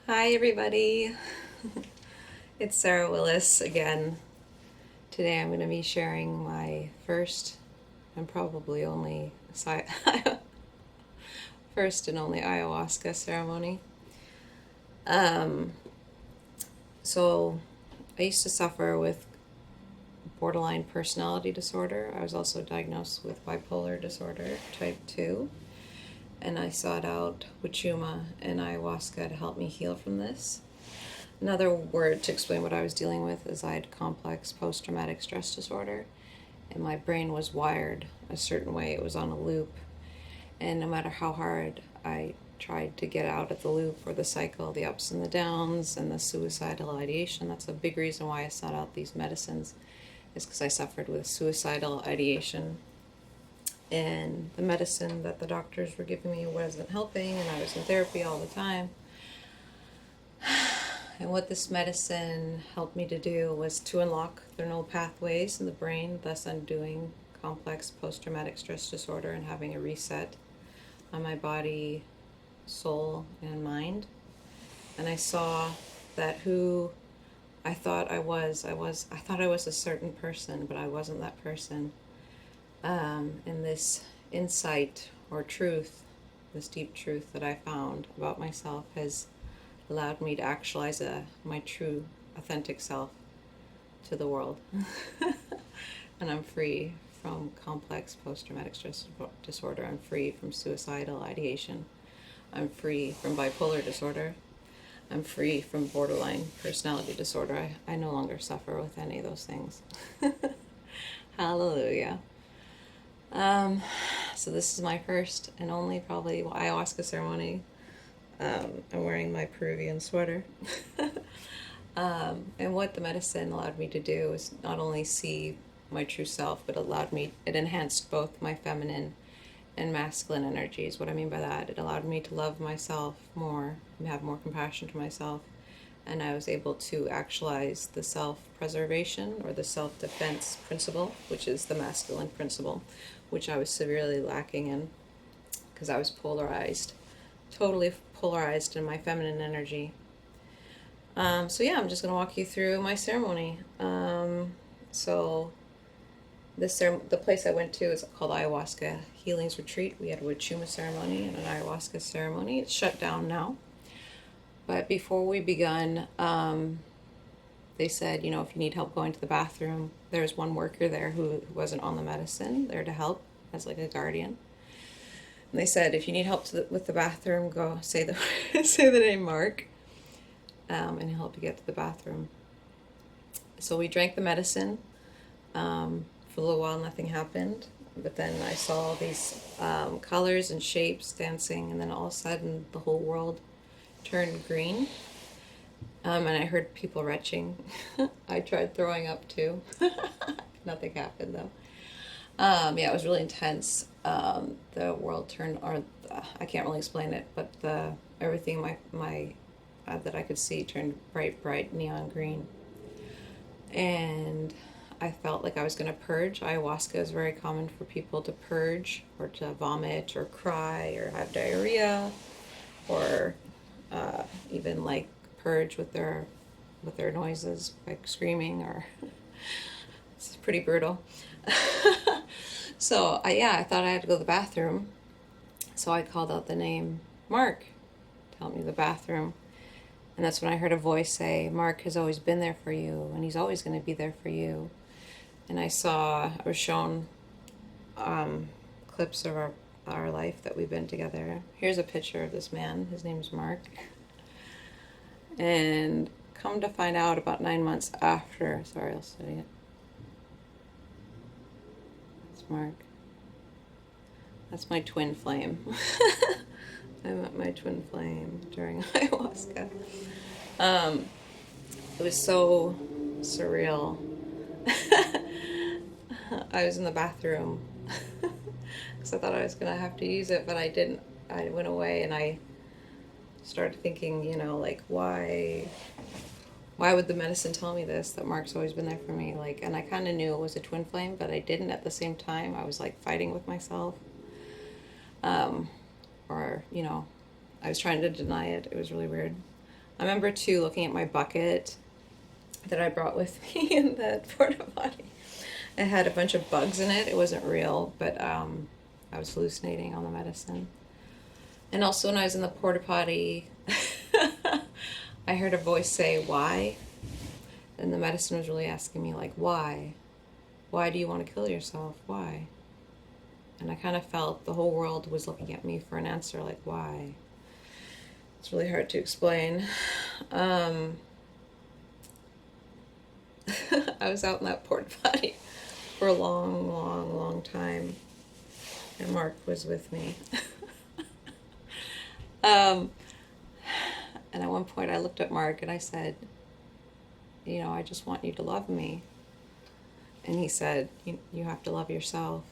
Hi, everybody. It's Sarah Willis again. Today I'm going to be sharing my first and probably only first and only ayahuasca ceremony. Um, so I used to suffer with borderline personality disorder. I was also diagnosed with bipolar disorder type 2, and I sought out huachuma and ayahuasca to help me heal from this. Another word to explain what I was dealing with is I had complex post-traumatic stress disorder, and my brain was wired a certain way. It was on a loop, and no matter how hard I tried to get out of the loop or the cycle, the ups and the downs and the suicidal ideation, that's a big reason why I sought out these medicines, is because I suffered with suicidal ideation, and the medicine that the doctors were giving me wasn't helping, and I was in therapy all the time. And what this medicine helped me to do was to unlock the neural pathways in the brain, thus undoing complex post-traumatic stress disorder and having a reset on my body, soul, and mind. And I saw that who I thought I was a certain person, but I wasn't that person. And this insight or truth, this deep truth that I found about myself has allowed me to actualize my true, authentic self to the world. And I'm free from complex post-traumatic stress disorder. I'm free from suicidal ideation. I'm free from bipolar disorder. I'm free from borderline personality disorder. I no longer suffer with any of those things. Hallelujah. So this is my first and only probably ayahuasca ceremony. I'm wearing my Peruvian sweater. And what the medicine allowed me to do is not only see my true self, but it enhanced both my feminine and masculine energies. What I mean by that, it allowed me to love myself more and have more compassion to myself. And I was able to actualize the self-preservation or the self-defense principle, which is the masculine principle, which I was severely lacking in because I was polarized, totally polarized in my feminine energy. So yeah, I'm just going to walk you through my ceremony. So the place I went to is called Ayahuasca Healings Retreat. We had a huachuma ceremony and an ayahuasca ceremony. It's shut down now. But before we begun, they said, if you need help going to the bathroom, there's one worker there who wasn't on the medicine, there to help as like a guardian. And they said, if you need help with the bathroom, go say the say the name Mark, and he'll help you get to the bathroom. So we drank the medicine. For a little while, nothing happened. But then I saw these colors and shapes dancing, and then all of a sudden, the whole world turned green. And I heard people retching. I tried throwing up too. Nothing happened though. Yeah, it was really intense. The world turned, I can't really explain it, but everything my that I could see turned bright neon green. And I felt like I was going to purge. Ayahuasca is very common for people to purge or to vomit or cry or have diarrhea or even like purge with their noises, like screaming, or it's pretty brutal. So I thought I had to go to the bathroom. So I called out the name Mark to help me to the bathroom. And that's when I heard a voice say, Mark has always been there for you, and he's always going to be there for you. And I was shown clips of our life that we've been together. Here's a picture of this man. His name's Mark. And come to find out, about 9 months after, sorry, I'll study it. That's Mark. That's my twin flame. I met my twin flame during ayahuasca. It was so surreal. I was in the bathroom because I thought I was going to have to use it, but I didn't. I went away and I started thinking, like, why would the medicine tell me this, that Mark's always been there for me? Like, and I kind of knew it was a twin flame, but I didn't at the same time. I was like fighting with myself. Or, I was trying to deny it. It was really weird. I remember too looking at my bucket that I brought with me in the porta potty. It had a bunch of bugs in it. It wasn't real, but I was hallucinating on the medicine. And also when I was in the porta potty, I heard a voice say, "Why?" And the medicine was really asking me, like, why? Why do you want to kill yourself? Why? And I kind of felt the whole world was looking at me for an answer, like, why? It's really hard to explain. I was out in that porta potty for a long, long, long time. And Mark was with me. And at one point I looked at Mark and I said, you know, I just want you to love me. And he said, you have to love yourself.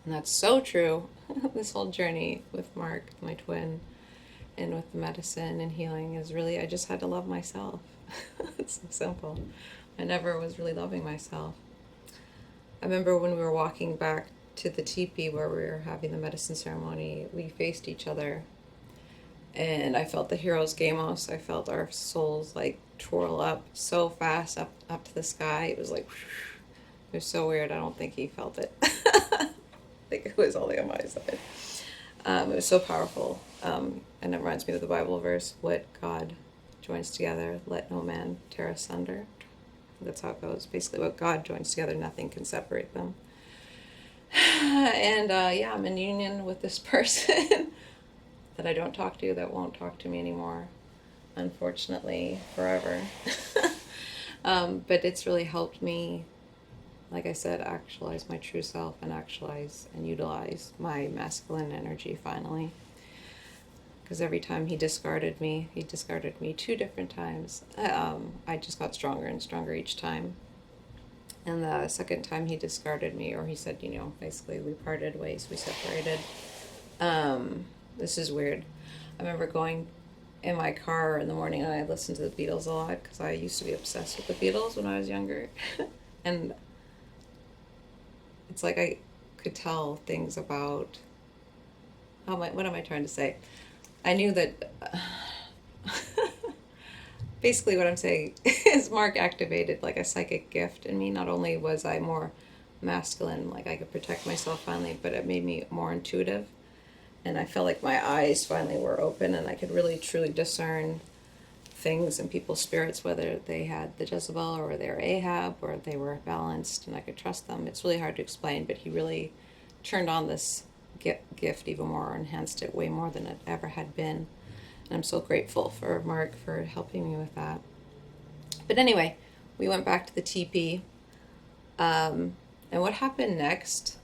And that's so true. This whole journey with Mark, my twin, and with the medicine and healing is really, I just had to love myself. It's so simple. I never was really loving myself. I remember when we were walking back to the teepee where we were having the medicine ceremony, we faced each other. And I felt the hero's gamos. I felt our souls like twirl up so fast up to the sky. It was like, it was so weird. I don't think he felt it. Like it was only on my side. It was so powerful. And it reminds me of the Bible verse, what God joins together, let no man tear asunder. That's how it goes. Basically what God joins together, nothing can separate them. And yeah, I'm in union with this person that I don't talk to, that won't talk to me anymore, unfortunately, forever. But it's really helped me, like I said, actualize my true self and actualize and utilize my masculine energy finally. Because every time he discarded me 2 different times. I just got stronger and stronger each time. And the second time he discarded me, or he said, you know, basically we parted ways, we separated. This is weird. I remember going in my car in the morning and I listened to the Beatles a lot because I used to be obsessed with the Beatles when I was younger. And it's like I could tell things about, what am I trying to say? I knew that, basically what I'm saying is Mark activated like a psychic gift in me. Not only was I more masculine, like I could protect myself finally, but it made me more intuitive. And I felt like my eyes finally were open and I could really truly discern things in people's spirits, whether they had the Jezebel or they were Ahab or they were balanced, and I could trust them. It's really hard to explain, but he really turned on this gift even more, enhanced it way more than it ever had been. And I'm so grateful for Mark for helping me with that. But anyway, we went back to the teepee. And what happened next?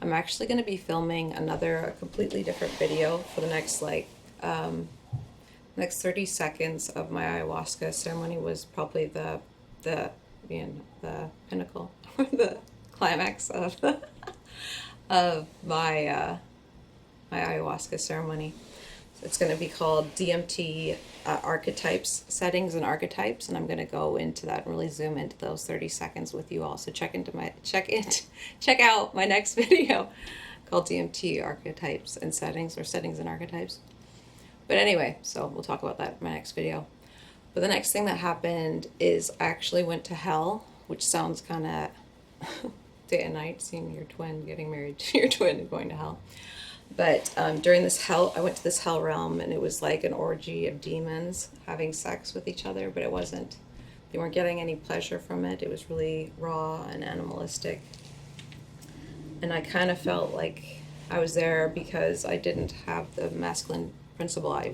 I'm actually going to be filming a completely different video for the next next 30 seconds of my ayahuasca ceremony. Was probably the pinnacle, the climax of of my my ayahuasca ceremony. So it's going to be called DMT archetypes, settings and archetypes, and I'm going to go into that and really zoom into those 30 seconds with you all. So check out my next video called DMT archetypes and settings, or settings and archetypes. But anyway, so we'll talk about that in my next video. But the next thing that happened is I actually went to hell, which sounds kind of day and night, seeing your twin, getting married to your twin and going to hell. But during this hell, I went to this hell realm, and it was like an orgy of demons having sex with each other, but it wasn't, they weren't getting any pleasure from it. It was really raw and animalistic. And I kind of felt like I was there because I didn't have the masculine principle. I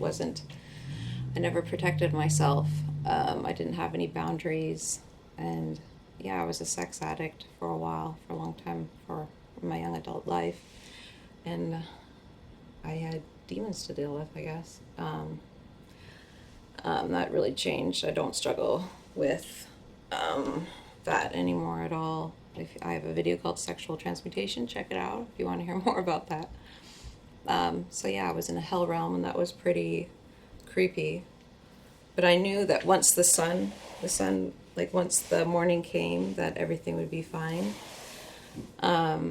never protected myself. I didn't have any boundaries. And yeah, I was a sex addict for a while, for a long time, for my young adult life. And I had demons to deal with, I guess. That really changed. I don't struggle with that anymore at all. I have a video called Sexual Transmutation. Check it out if you want to hear more about that. So yeah, I was in a hell realm, and that was pretty creepy. But I knew that once the sun, like once the morning came, that everything would be fine. That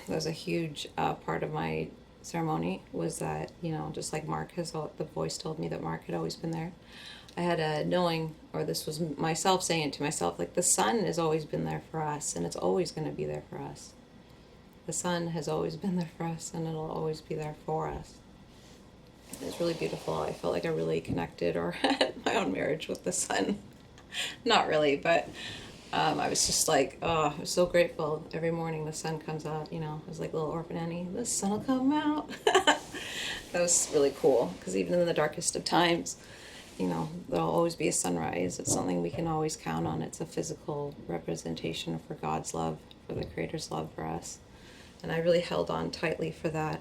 was a huge part of my ceremony was that, you know, just like the voice told me that Mark had always been there. I had a knowing, or this was myself saying it to myself, like the sun has always been there for us, and it's always going to be there for us. The sun has always been there for us, and it'll always be there for us. It's really beautiful. I felt like I really connected or had my own marriage with the sun. Not really, but I was just like, oh, I was so grateful. Every morning the sun comes out, you know, I was like little orphan Annie, the sun will come out. That was really cool, because even in the darkest of times, you know, there'll always be a sunrise. It's something we can always count on. It's a physical representation for God's love, for the Creator's love for us. And I really held on tightly for that,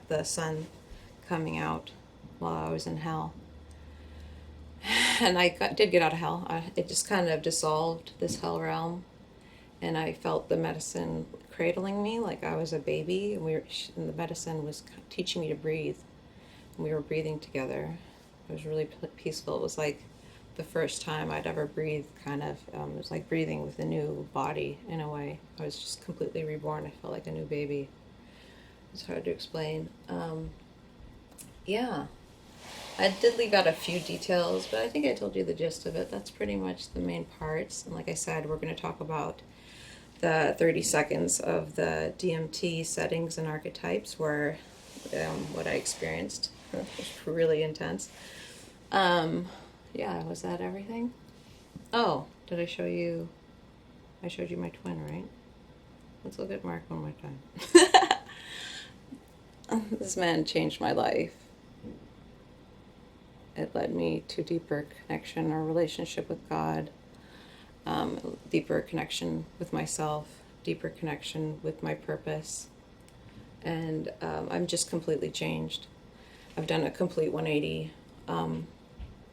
the sun coming out while I was in hell. And I did get out of hell. It just kind of dissolved this hell realm, and I felt the medicine cradling me like I was a baby. And the medicine was teaching me to breathe. And we were breathing together. It was really peaceful. It was like the first time I'd ever breathed, kind of. It was like breathing with a new body, in a way. I was just completely reborn. I felt like a new baby. It's hard to explain. Yeah. I did leave out a few details, but I think I told you the gist of it. That's pretty much the main parts. And like I said, we're going to talk about the 30 seconds of the DMT settings and archetypes, where what I experienced was really intense. Yeah, was that everything? Oh, did I show you? I showed you my twin, right? Let's look at Mark one more time. This man changed my life. It led me to deeper connection or relationship with God, deeper connection with myself, deeper connection with my purpose. And I'm just completely changed. I've done a complete 180.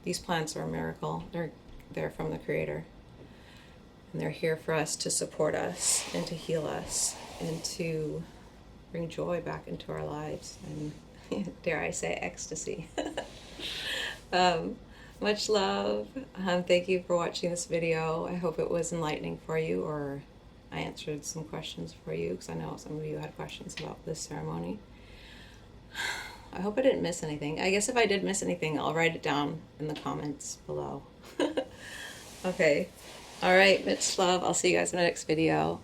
These plants are a miracle. They're from the Creator. And they're here for us to support us and to heal us and to bring joy back into our lives and, dare I say, ecstasy. Much love. Thank you for watching this video. I hope it was enlightening for you, or I answered some questions for you, because I know some of you had questions about this ceremony. I hope I didn't miss anything. I guess if I did miss anything, I'll write it down in the comments below. Okay. All right, much love. I'll see you guys in the next video.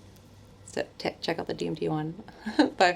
So check out the DMT one. Bye.